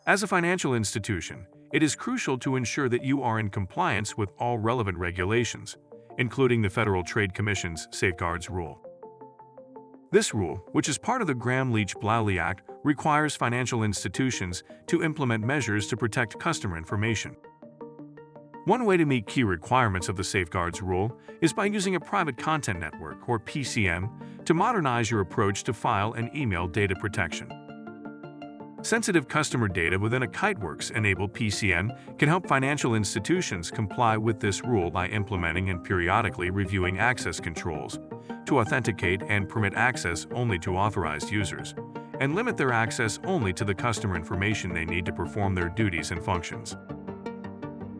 As a financial institution, it is crucial to ensure that you are in compliance with all relevant regulations, including the Federal Trade Commission's Safeguards Rule. This rule, which is part of the Gramm-Leach-Bliley Act, requires financial institutions to implement measures to protect customer information. One way to meet key requirements of the Safeguards Rule is by using a private content network, or PCN, to modernize your approach to file and email data protection. Sensitive customer data within a Kiteworks-enabled PCN can help financial institutions comply with this rule by implementing and periodically reviewing access controls to authenticate and permit access only to authorized users, and limit their access only to the customer information they need to perform their duties and functions.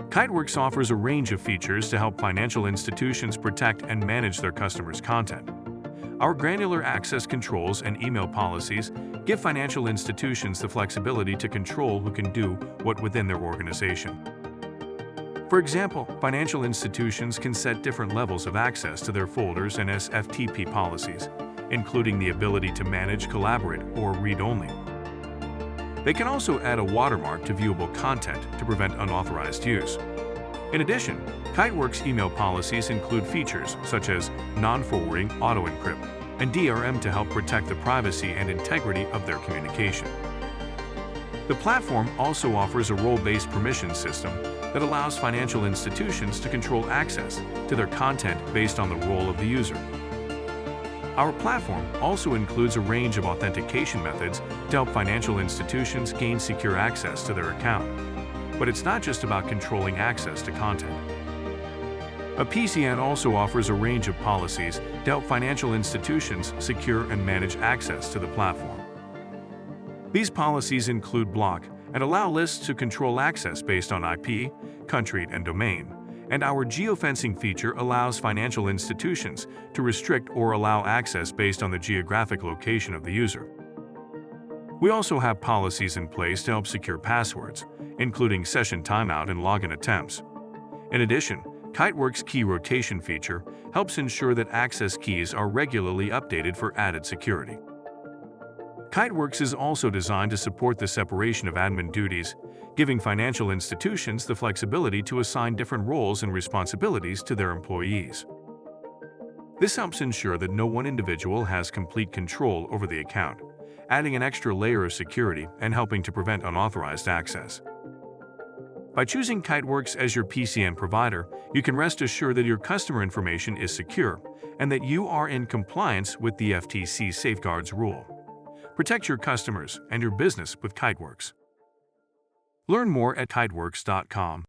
Kiteworks offers a range of features to help financial institutions protect and manage their customers' content. Our granular access controls and email policies give financial institutions the flexibility to control who can do what within their organization. For example, financial institutions can set different levels of access to their folders and SFTP policies, including the ability to manage, collaborate, or read-only. They can also add a watermark to viewable content to prevent unauthorized use. In addition, Kiteworks email policies include features such as non-forwarding auto-encrypt and DRM to help protect the privacy and integrity of their communication. The platform also offers a role-based permission system that allows financial institutions to control access to their content based on the role of the user. Our platform also includes a range of authentication methods to help financial institutions gain secure access to their account. But it's not just about controlling access to content. A PCN also offers a range of policies to help financial institutions secure and manage access to the platform. These policies include block and allow lists to control access based on IP, country, and domain, and our geofencing feature allows financial institutions to restrict or allow access based on the geographic location of the user. We also have policies in place to help secure passwords, including session timeout and login attempts. In addition, Kiteworks' key rotation feature helps ensure that access keys are regularly updated for added security. Kiteworks is also designed to support the separation of admin duties, giving financial institutions the flexibility to assign different roles and responsibilities to their employees. This helps ensure that no one individual has complete control over the account, adding an extra layer of security and helping to prevent unauthorized access. By choosing Kiteworks as your PCN provider, you can rest assured that your customer information is secure and that you are in compliance with the FTC Safeguards Rule. Protect your customers and your business with Kiteworks. Learn more at kiteworks.com.